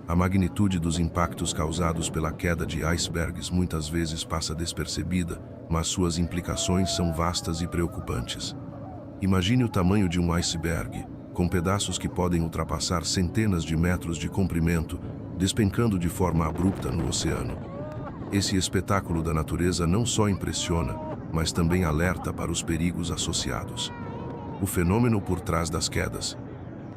A magnitude dos impactos causados pela queda de icebergs muitas vezes passa despercebida, mas suas implicações são vastas e preocupantes. Imagine o tamanho de um iceberg, com pedaços que podem ultrapassar centenas de metros de comprimento, despencando de forma abrupta no oceano. Esse espetáculo da natureza não só impressiona, mas também alerta para os perigos associados. O fenômeno por trás das quedas.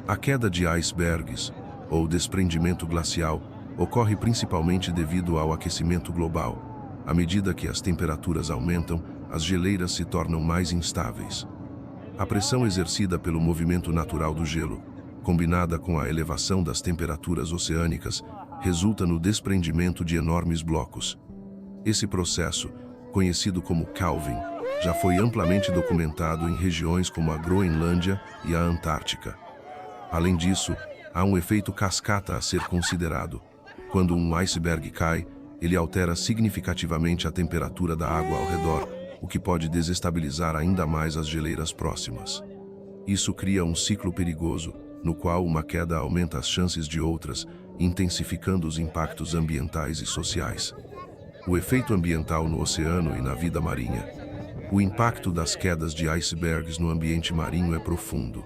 A queda de icebergs, ou desprendimento glacial, ocorre principalmente devido ao aquecimento global. À medida que as temperaturas aumentam, as geleiras se tornam mais instáveis. A pressão exercida pelo movimento natural do gelo, combinada com a elevação das temperaturas oceânicas, resulta no desprendimento de enormes blocos. Esse processo, conhecido como calving, já foi amplamente documentado em regiões como a Groenlândia e a Antártica. Além disso, há um efeito cascata a ser considerado. Quando um iceberg cai, ele altera significativamente a temperatura da água ao redor, o que pode desestabilizar ainda mais as geleiras próximas. Isso cria um ciclo perigoso, no qual uma queda aumenta as chances de outras, intensificando os impactos ambientais e sociais. O efeito ambiental no oceano e na vida marinha. O impacto das quedas de icebergs no ambiente marinho é profundo.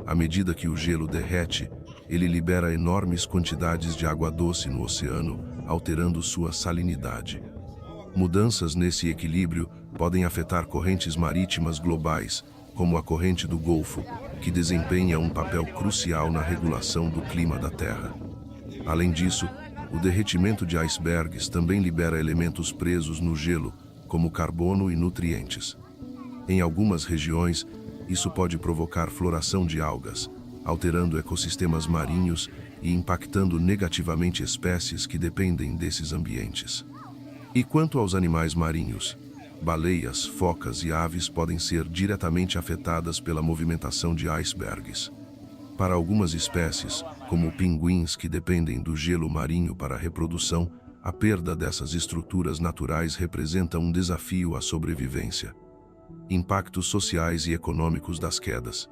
À medida que o gelo derrete, ele libera enormes quantidades de água doce no oceano, alterando sua salinidade. Mudanças nesse equilíbrio podem afetar correntes marítimas globais, como a corrente do Golfo, que desempenha um papel crucial na regulação do clima da Terra. Além disso, o derretimento de icebergs também libera elementos presos no gelo, como carbono e nutrientes. Em algumas regiões, isso pode provocar floração de algas, alterando ecossistemas marinhos e impactando negativamente espécies que dependem desses ambientes. E quanto aos animais marinhos? Baleias, focas e aves podem ser diretamente afetadas pela movimentação de icebergs. Para algumas espécies, como pinguins que dependem do gelo marinho para a reprodução, a perda dessas estruturas naturais representa um desafio à sobrevivência. Impactos sociais e econômicos das quedas.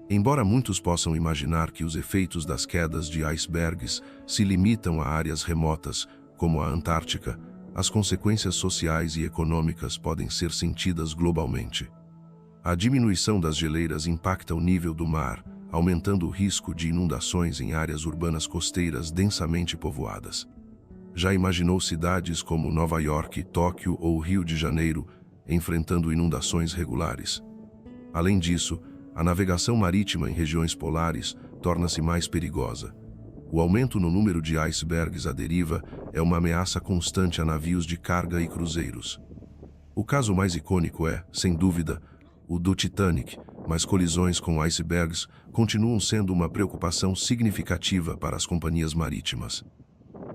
Embora muitos possam imaginar que os efeitos das quedas de icebergs se limitam a áreas remotas, como a Antártica, as consequências sociais e econômicas podem ser sentidas globalmente. A diminuição das geleiras impacta o nível do mar, aumentando o risco de inundações em áreas urbanas costeiras densamente povoadas. Já imaginou cidades como Nova York, Tóquio ou Rio de Janeiro enfrentando inundações regulares? Além disso, a navegação marítima em regiões polares torna-se mais perigosa. O aumento no número de icebergs à deriva é uma ameaça constante a navios de carga e cruzeiros. O caso mais icônico é, sem dúvida, o do Titanic, mas colisões com icebergs continuam sendo uma preocupação significativa para as companhias marítimas.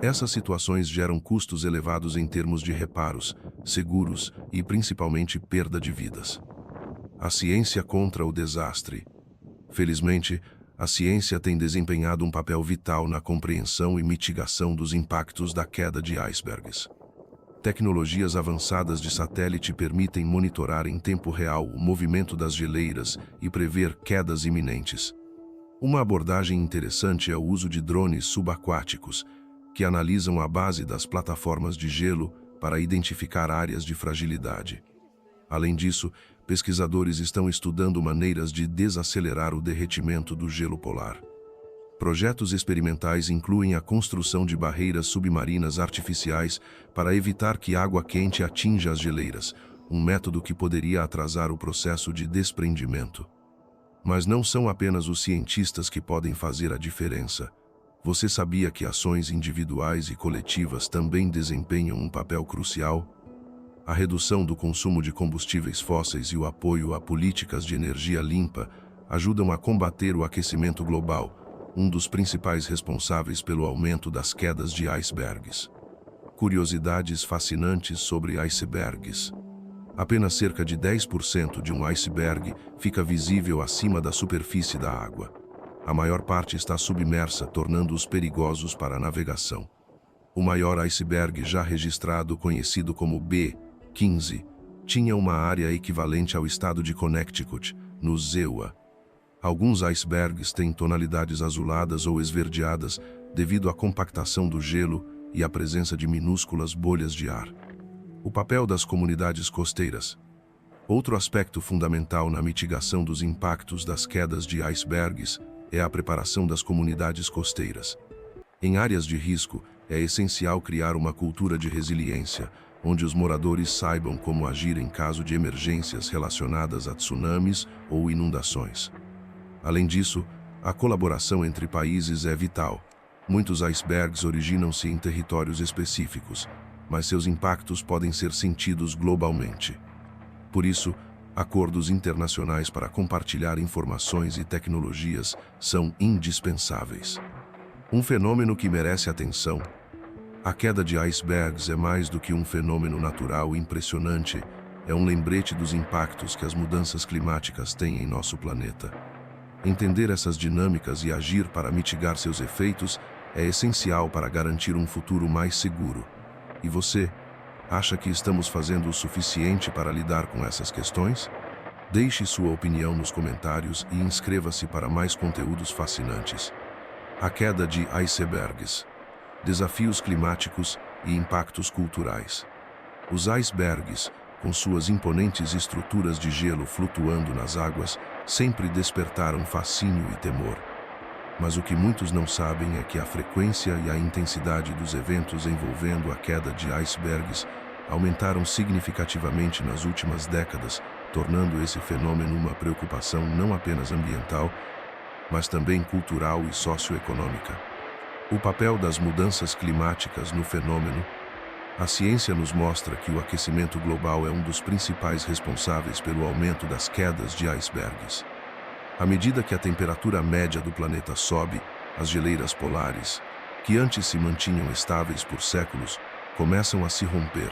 Essas situações geram custos elevados em termos de reparos, seguros e principalmente perda de vidas. A ciência contra o desastre. Felizmente, a ciência tem desempenhado um papel vital na compreensão e mitigação dos impactos da queda de icebergs. Tecnologias avançadas de satélite permitem monitorar em tempo real o movimento das geleiras e prever quedas iminentes. Uma abordagem interessante é o uso de drones subaquáticos, que analisam a base das plataformas de gelo para identificar áreas de fragilidade. Além disso, pesquisadores estão estudando maneiras de desacelerar o derretimento do gelo polar. Projetos experimentais incluem a construção de barreiras submarinas artificiais para evitar que água quente atinja as geleiras, um método que poderia atrasar o processo de desprendimento. Mas não são apenas os cientistas que podem fazer a diferença. Você sabia que ações individuais e coletivas também desempenham um papel crucial? A redução do consumo de combustíveis fósseis e o apoio a políticas de energia limpa ajudam a combater o aquecimento global, um dos principais responsáveis pelo aumento das quedas de icebergs. Curiosidades fascinantes sobre icebergs. Apenas cerca de 10% de um iceberg fica visível acima da superfície da água. A maior parte está submersa, tornando-os perigosos para a navegação. O maior iceberg já registrado, conhecido como B-15, tinha uma área equivalente ao estado de Connecticut, no ZEUA. Alguns icebergs têm tonalidades azuladas ou esverdeadas devido à compactação do gelo e à presença de minúsculas bolhas de ar. O papel das comunidades costeiras. Outro aspecto fundamental na mitigação dos impactos das quedas de icebergs é a preparação das comunidades costeiras. Em áreas de risco, é essencial criar uma cultura de resiliência, onde os moradores saibam como agir em caso de emergências relacionadas a tsunamis ou inundações. Além disso, a colaboração entre países é vital. Muitos icebergs originam-se em territórios específicos, mas seus impactos podem ser sentidos globalmente. Por isso, acordos internacionais para compartilhar informações e tecnologias são indispensáveis. Um fenômeno que merece atenção. A queda de icebergs é mais do que um fenômeno natural impressionante, é um lembrete dos impactos que as mudanças climáticas têm em nosso planeta. Entender essas dinâmicas e agir para mitigar seus efeitos é essencial para garantir um futuro mais seguro. E você, acha que estamos fazendo o suficiente para lidar com essas questões? Deixe sua opinião nos comentários e inscreva-se para mais conteúdos fascinantes. A queda de icebergs. Desafios climáticos e impactos culturais. Os icebergs, com suas imponentes estruturas de gelo flutuando nas águas, sempre despertaram fascínio e temor. Mas o que muitos não sabem é que a frequência e a intensidade dos eventos envolvendo a queda de icebergs aumentaram significativamente nas últimas décadas, tornando esse fenômeno uma preocupação não apenas ambiental, mas também cultural e socioeconômica. O papel das mudanças climáticas no fenômeno. A ciência nos mostra que o aquecimento global é um dos principais responsáveis pelo aumento das quedas de icebergs. À medida que a temperatura média do planeta sobe, as geleiras polares, que antes se mantinham estáveis por séculos, começam a se romper.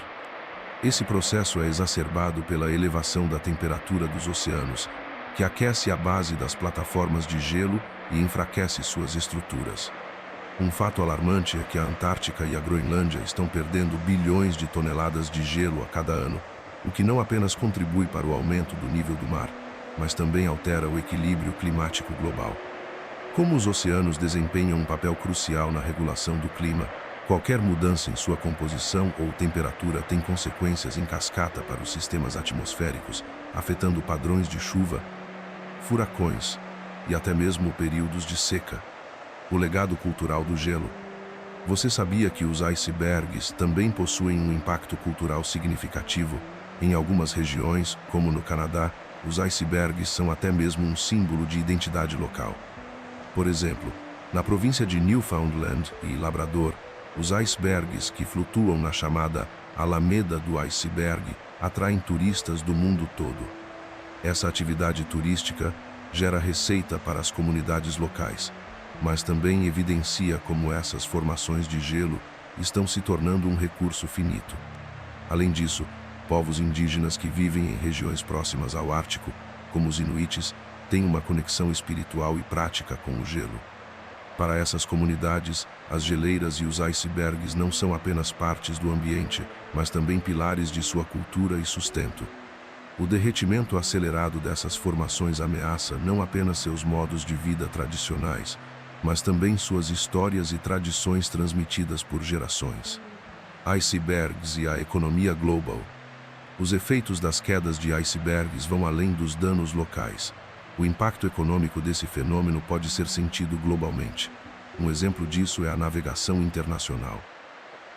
Esse processo é exacerbado pela elevação da temperatura dos oceanos, que aquece a base das plataformas de gelo e enfraquece suas estruturas. Um fato alarmante é que a Antártica e a Groenlândia estão perdendo bilhões de toneladas de gelo a cada ano, o que não apenas contribui para o aumento do nível do mar, mas também altera o equilíbrio climático global. Como os oceanos desempenham um papel crucial na regulação do clima, qualquer mudança em sua composição ou temperatura tem consequências em cascata para os sistemas atmosféricos, afetando padrões de chuva, furacões e até mesmo períodos de seca. O legado cultural do gelo. Você sabia que os icebergs também possuem um impacto cultural significativo? Em algumas regiões, como no Canadá, os icebergs são até mesmo um símbolo de identidade local. Por exemplo, na província de Newfoundland e Labrador, os icebergs que flutuam na chamada Alameda do Iceberg atraem turistas do mundo todo. Essa atividade turística gera receita para as comunidades locais, mas também evidencia como essas formações de gelo estão se tornando um recurso finito. Além disso, povos indígenas que vivem em regiões próximas ao Ártico, como os Inuites, têm uma conexão espiritual e prática com o gelo. Para essas comunidades, as geleiras e os icebergs não são apenas partes do ambiente, mas também pilares de sua cultura e sustento. O derretimento acelerado dessas formações ameaça não apenas seus modos de vida tradicionais, mas também suas histórias e tradições transmitidas por gerações. Icebergs e a economia global. Os efeitos das quedas de icebergs vão além dos danos locais. O impacto econômico desse fenômeno pode ser sentido globalmente. Um exemplo disso é a navegação internacional.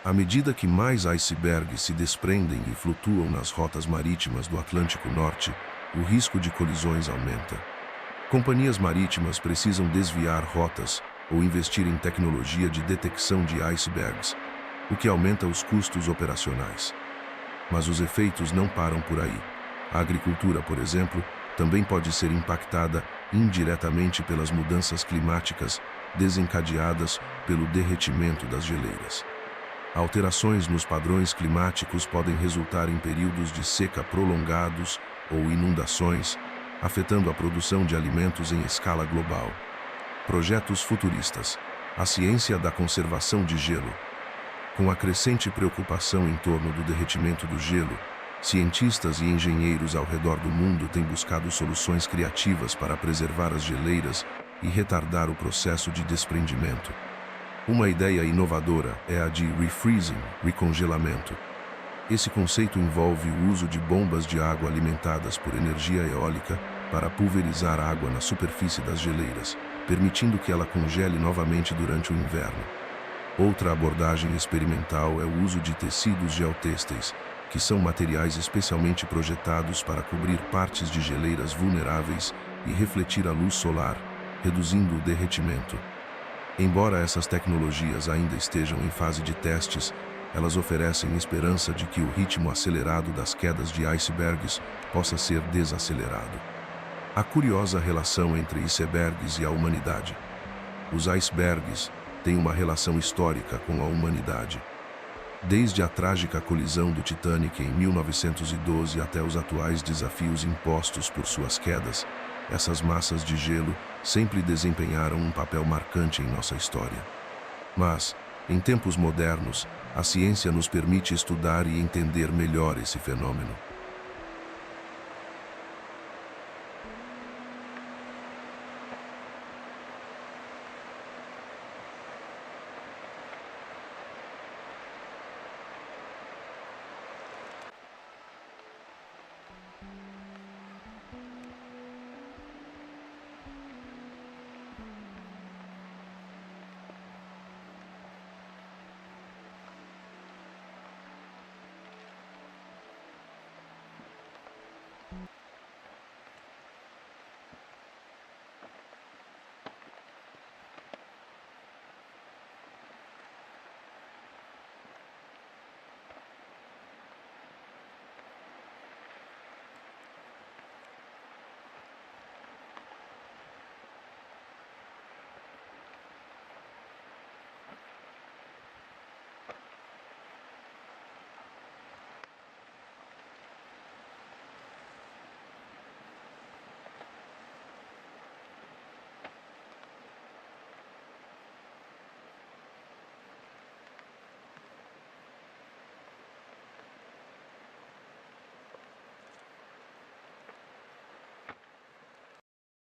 À medida que mais icebergs se desprendem e flutuam nas rotas marítimas do Atlântico Norte, o risco de colisões aumenta. Companhias marítimas precisam desviar rotas ou investir em tecnologia de detecção de icebergs, o que aumenta os custos operacionais. Mas os efeitos não param por aí. A agricultura, por exemplo, também pode ser impactada indiretamente pelas mudanças climáticas desencadeadas pelo derretimento das geleiras. Alterações nos padrões climáticos podem resultar em períodos de seca prolongados ou inundações, afetando a produção de alimentos em escala global. Projetos futuristas. A ciência da conservação de gelo. Com a crescente preocupação em torno do derretimento do gelo, Cientistas e engenheiros ao redor do mundo têm buscado soluções criativas para preservar as geleiras e retardar o processo de desprendimento. Uma ideia inovadora é a de refreezing, recongelamento. Esse conceito envolve o uso de bombas de água alimentadas por energia eólica para pulverizar água na superfície das geleiras, permitindo que ela congele novamente durante o inverno. Outra abordagem experimental é o uso de tecidos geotêxteis, que são materiais especialmente projetados para cobrir partes de geleiras vulneráveis e refletir a luz solar, reduzindo o derretimento. Embora essas tecnologias ainda estejam em fase de testes, elas oferecem esperança de que o ritmo acelerado das quedas de icebergs possa ser desacelerado. A curiosa relação entre icebergs e a humanidade. Os icebergs têm uma relação histórica com a humanidade. Desde a trágica colisão do Titanic em 1912 até os atuais desafios impostos por suas quedas, essas massas de gelo sempre desempenharam um papel marcante em nossa história. Mas, em tempos modernos, a ciência nos permite estudar e entender melhor esse fenômeno.